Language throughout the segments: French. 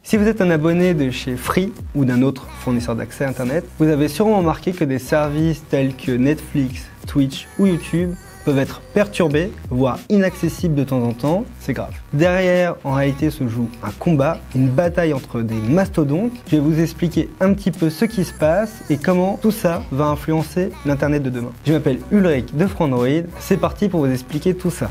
Si vous êtes un abonné de chez Free ou d'un autre fournisseur d'accès Internet, vous avez sûrement remarqué que des services tels que Netflix, Twitch ou YouTube peuvent être perturbés, voire inaccessibles de temps en temps, c'est grave. Derrière, en réalité, se joue un combat, une bataille entre des mastodontes. Je vais vous expliquer un petit peu ce qui se passe et comment tout ça va influencer l'Internet de demain. Je m'appelle Ulrich de Frandroid, c'est parti pour vous expliquer tout ça.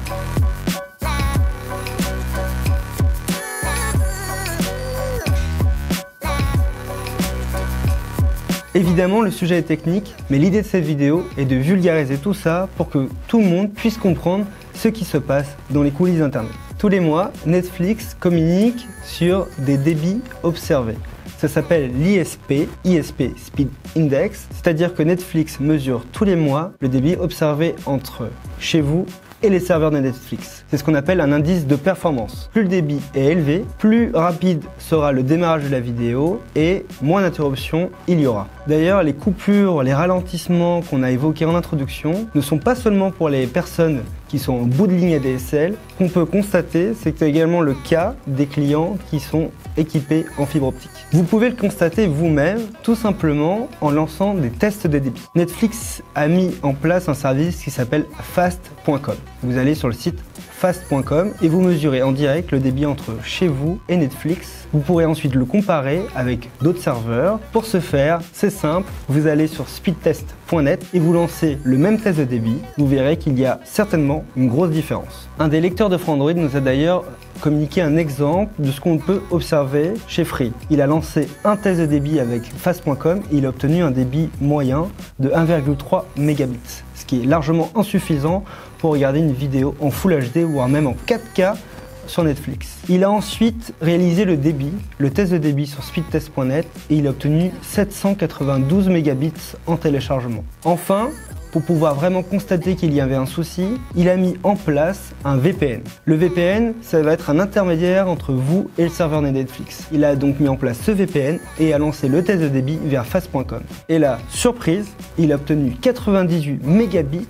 Évidemment, le sujet est technique, mais l'idée de cette vidéo est de vulgariser tout ça pour que tout le monde puisse comprendre ce qui se passe dans les coulisses d'Internet. Tous les mois, Netflix communique sur des débits observés. Ça s'appelle l'ISP, ISP Speed Index, c'est-à-dire que Netflix mesure tous les mois le débit observé entre chez vous et les serveurs de Netflix. C'est ce qu'on appelle un indice de performance. Plus le débit est élevé, plus rapide sera le démarrage de la vidéo et moins d'interruptions il y aura. D'ailleurs, les coupures, les ralentissements qu'on a évoqués en introduction ne sont pas seulement pour les personnes qui sont au bout de ligne ADSL. Ce qu'on peut constater, c'est que c'est également le cas des clients qui sont équipés en fibre optique. Vous pouvez le constater vous-même, tout simplement en lançant des tests de débit. Netflix a mis en place un service qui s'appelle fast.com. Vous allez sur le site fast.com et vous mesurez en direct le débit entre chez vous et Netflix. Vous pourrez ensuite le comparer avec d'autres serveurs. Pour ce faire, c'est simple, vous allez sur speedtest.net et vous lancez le même test de débit. Vous verrez qu'il y a certainement une grosse différence. Un des lecteurs de Frandroid nous a d'ailleurs communiqué un exemple de ce qu'on peut observer chez Free. Il a lancé un test de débit avec fast.com et il a obtenu un débit moyen de 1,3 mégabits, ce qui est largement insuffisant pour regarder une vidéo en Full HD voire même en 4K sur Netflix. Il a ensuite réalisé le test de débit sur speedtest.net et il a obtenu 792 mégabits en téléchargement. Enfin, pour pouvoir vraiment constater qu'il y avait un souci, il a mis en place un VPN. Le VPN, ça va être un intermédiaire entre vous et le serveur de Netflix. Il a donc mis en place ce VPN et a lancé le test de débit vers fast.com. Et là, surprise, il a obtenu 98 mégabits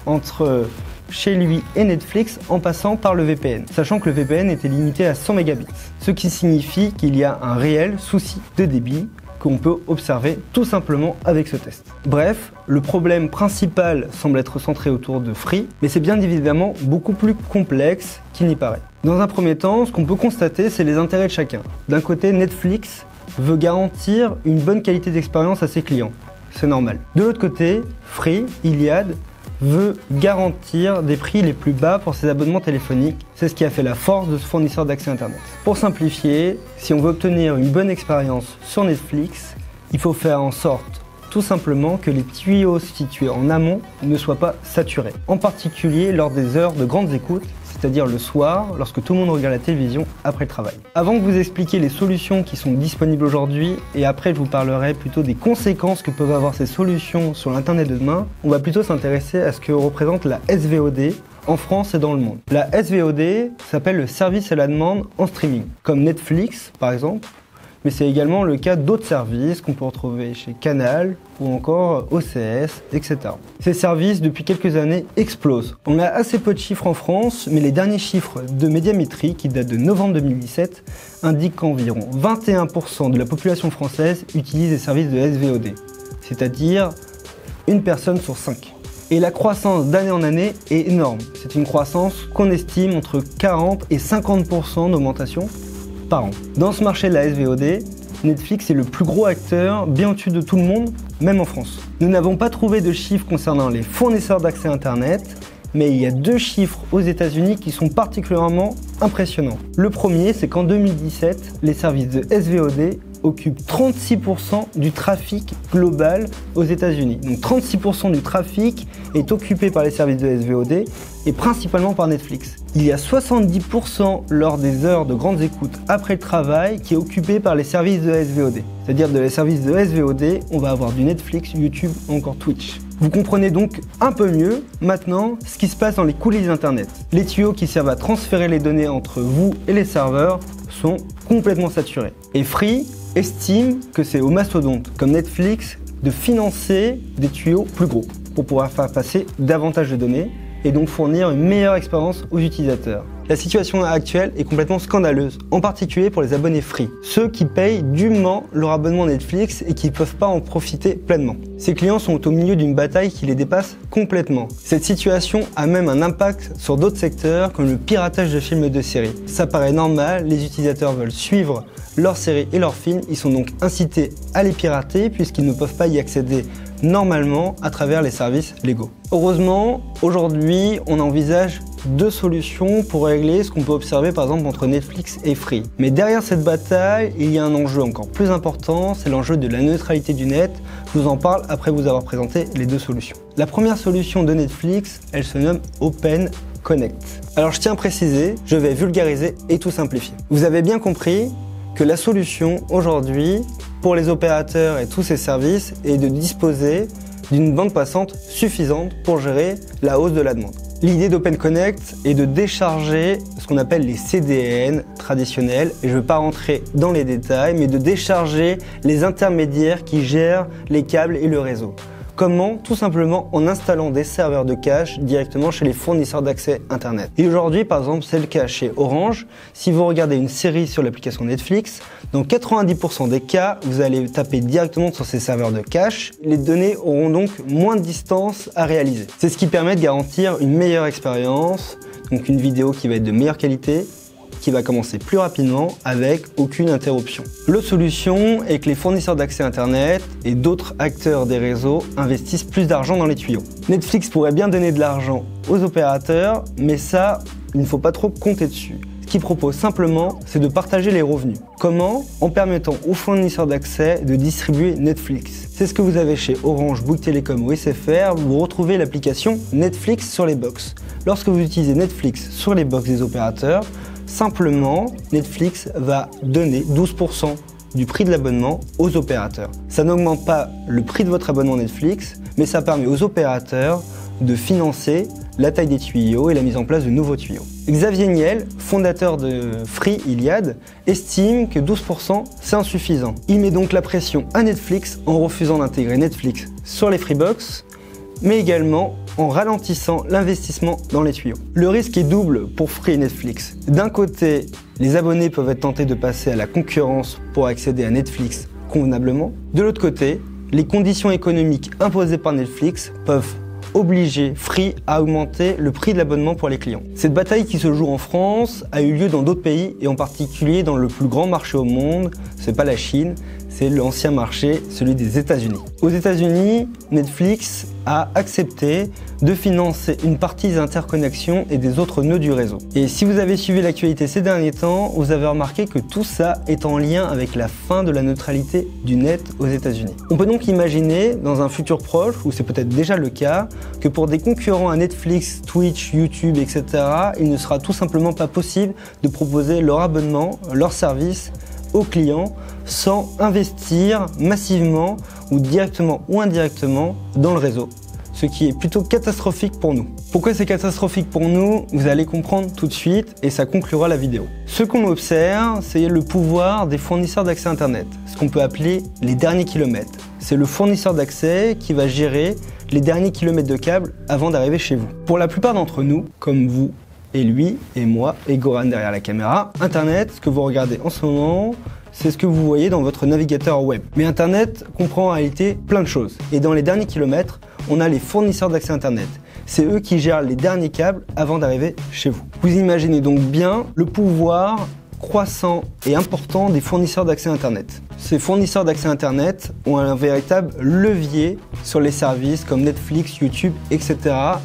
entre chez lui et Netflix en passant par le VPN, sachant que le VPN était limité à 100 mégabits, ce qui signifie qu'il y a un réel souci de débit qu'on peut observer tout simplement avec ce test. Bref, le problème principal semble être centré autour de Free, mais c'est bien évidemment beaucoup plus complexe qu'il n'y paraît. Dans un premier temps, ce qu'on peut constater, c'est les intérêts de chacun. D'un côté, Netflix veut garantir une bonne qualité d'expérience à ses clients, c'est normal. De l'autre côté, Free, Iliad, veut garantir des prix les plus bas pour ses abonnements téléphoniques. C'est ce qui a fait la force de ce fournisseur d'accès Internet. Pour simplifier, si on veut obtenir une bonne expérience sur Netflix, il faut faire en sorte tout simplement que les tuyaux situés en amont ne soient pas saturés. En particulier lors des heures de grandes écoutes, c'est-à-dire le soir, lorsque tout le monde regarde la télévision après le travail. Avant de vous expliquer les solutions qui sont disponibles aujourd'hui, et après je vous parlerai plutôt des conséquences que peuvent avoir ces solutions sur l'Internet de demain, on va plutôt s'intéresser à ce que représente la SVOD en France et dans le monde. La SVOD s'appelle le service à la demande en streaming, comme Netflix par exemple, mais c'est également le cas d'autres services qu'on peut retrouver chez Canal ou encore OCS, etc. Ces services, depuis quelques années, explosent. On a assez peu de chiffres en France, mais les derniers chiffres de Médiamétrie, qui datent de novembre 2017, indiquent qu'environ 21% de la population française utilise des services de SVOD, c'est-à-dire une personne sur 5. Et la croissance d'année en année est énorme. C'est une croissance qu'on estime entre 40 et 50% d'augmentation par an. Dans ce marché de la SVOD, Netflix est le plus gros acteur, bien au-dessus de tout le monde, même en France. Nous n'avons pas trouvé de chiffres concernant les fournisseurs d'accès Internet, mais il y a deux chiffres aux États-Unis qui sont particulièrement impressionnants. Le premier, c'est qu'en 2017, les services de SVOD occupent 36% du trafic global aux États-Unis. Donc 36% du trafic est occupé par les services de SVOD et principalement par Netflix. Il y a 70% lors des heures de grandes écoutes après le travail qui est occupé par les services de SVOD. C'est-à-dire de les services de SVOD, on va avoir du Netflix, YouTube ou encore Twitch. Vous comprenez donc un peu mieux maintenant ce qui se passe dans les coulisses d'Internet. Les tuyaux qui servent à transférer les données entre vous et les serveurs sont complètement saturés. Et Free estime que c'est aux mastodontes comme Netflix de financer des tuyaux plus gros pour pouvoir faire passer davantage de données et donc fournir une meilleure expérience aux utilisateurs. La situation actuelle est complètement scandaleuse, en particulier pour les abonnés free, ceux qui payent dûment leur abonnement Netflix et qui ne peuvent pas en profiter pleinement. Ces clients sont au milieu d'une bataille qui les dépasse complètement. Cette situation a même un impact sur d'autres secteurs comme le piratage de films et de séries. Ça paraît normal, les utilisateurs veulent suivre leurs séries et leurs films, ils sont donc incités à les pirater puisqu'ils ne peuvent pas y accéder normalement à travers les services légaux. Heureusement, aujourd'hui, on envisage deux solutions pour régler ce qu'on peut observer par exemple entre Netflix et Free. Mais derrière cette bataille, il y a un enjeu encore plus important, c'est l'enjeu de la neutralité du net. Je vous en parle après vous avoir présenté les deux solutions. La première solution de Netflix, elle se nomme Open Connect. Alors je tiens à préciser, je vais vulgariser et tout simplifier. Vous avez bien compris que la solution aujourd'hui pour les opérateurs et tous ces services est de disposer d'une bande passante suffisante pour gérer la hausse de la demande. L'idée d'Open Connect est de décharger ce qu'on appelle les CDN traditionnels, et je ne vais pas rentrer dans les détails, mais de décharger les intermédiaires qui gèrent les câbles et le réseau. Comment? Tout simplement en installant des serveurs de cache directement chez les fournisseurs d'accès Internet. Et aujourd'hui, par exemple, c'est le cas chez Orange. Si vous regardez une série sur l'application Netflix, dans 90% des cas, vous allez taper directement sur ces serveurs de cache. Les données auront donc moins de distance à réaliser. C'est ce qui permet de garantir une meilleure expérience, donc une vidéo qui va être de meilleure qualité, qui va commencer plus rapidement avec aucune interruption. L'autre solution est que les fournisseurs d'accès Internet et d'autres acteurs des réseaux investissent plus d'argent dans les tuyaux. Netflix pourrait bien donner de l'argent aux opérateurs, mais ça, il ne faut pas trop compter dessus. Ce qu'il propose simplement, c'est de partager les revenus. Comment? En permettant aux fournisseurs d'accès de distribuer Netflix. C'est ce que vous avez chez Orange, Bouygues Telecom ou SFR, vous retrouvez l'application Netflix sur les box. Lorsque vous utilisez Netflix sur les box des opérateurs, simplement, Netflix va donner 12% du prix de l'abonnement aux opérateurs. Ça n'augmente pas le prix de votre abonnement Netflix, mais ça permet aux opérateurs de financer la taille des tuyaux et la mise en place de nouveaux tuyaux. Xavier Niel, fondateur de Free Iliad, estime que 12% c'est insuffisant. Il met donc la pression à Netflix en refusant d'intégrer Netflix sur les Freebox, mais également en ralentissant l'investissement dans les tuyaux. Le risque est double pour Free et Netflix. D'un côté, les abonnés peuvent être tentés de passer à la concurrence pour accéder à Netflix convenablement. De l'autre côté, les conditions économiques imposées par Netflix peuvent obliger Free à augmenter le prix de l'abonnement pour les clients. Cette bataille qui se joue en France a eu lieu dans d'autres pays et en particulier dans le plus grand marché au monde, c'est pas la Chine, c'est l'ancien marché, celui des États-Unis. Aux États-Unis, Netflix a accepté de financer une partie des interconnexions et des autres nœuds du réseau. Et si vous avez suivi l'actualité ces derniers temps, vous avez remarqué que tout ça est en lien avec la fin de la neutralité du net aux États-Unis. On peut donc imaginer, dans un futur proche, ou c'est peut-être déjà le cas, que pour des concurrents à Netflix, Twitch, YouTube, etc., il ne sera tout simplement pas possible de proposer leur abonnement, leur service aux clients sans investir massivement ou directement ou indirectement dans le réseau, ce qui est plutôt catastrophique pour nous. Pourquoi c'est catastrophique pour nous? Vous allez comprendre tout de suite et ça conclura la vidéo. Ce qu'on observe, c'est le pouvoir des fournisseurs d'accès Internet, ce qu'on peut appeler les derniers kilomètres. C'est le fournisseur d'accès qui va gérer les derniers kilomètres de câble avant d'arriver chez vous. Pour la plupart d'entre nous, comme vous et lui et moi et Goran derrière la caméra, Internet, ce que vous regardez en ce moment, c'est ce que vous voyez dans votre navigateur web. Mais Internet comprend en réalité plein de choses. Et dans les derniers kilomètres, on a les fournisseurs d'accès Internet. C'est eux qui gèrent les derniers câbles avant d'arriver chez vous. Vous imaginez donc bien le pouvoir croissant et important des fournisseurs d'accès Internet. Ces fournisseurs d'accès Internet ont un véritable levier sur les services comme Netflix, YouTube, etc.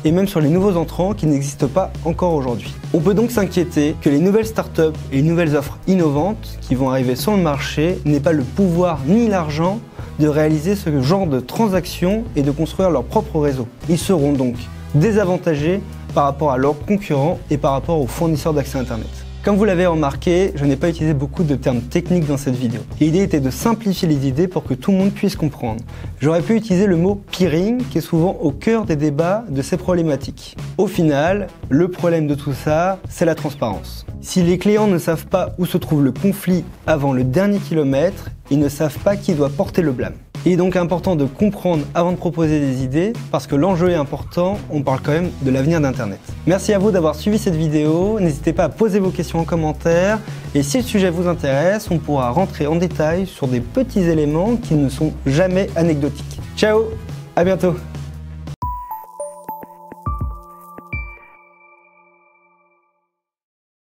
et même sur les nouveaux entrants qui n'existent pas encore aujourd'hui. On peut donc s'inquiéter que les nouvelles startups et les nouvelles offres innovantes qui vont arriver sur le marché n'aient pas le pouvoir ni l'argent de réaliser ce genre de transactions et de construire leur propre réseau. Ils seront donc désavantagés par rapport à leurs concurrents et par rapport aux fournisseurs d'accès Internet. Comme vous l'avez remarqué, je n'ai pas utilisé beaucoup de termes techniques dans cette vidéo. L'idée était de simplifier les idées pour que tout le monde puisse comprendre. J'aurais pu utiliser le mot peering, qui est souvent au cœur des débats de ces problématiques. Au final, le problème de tout ça, c'est la transparence. Si les clients ne savent pas où se trouve le conflit avant le dernier kilomètre, ils ne savent pas qui doit porter le blâme. Il est donc important de comprendre avant de proposer des idées, parce que l'enjeu est important, on parle quand même de l'avenir d'Internet. Merci à vous d'avoir suivi cette vidéo, n'hésitez pas à poser vos questions en commentaire, et si le sujet vous intéresse, on pourra rentrer en détail sur des petits éléments qui ne sont jamais anecdotiques. Ciao, à bientôt.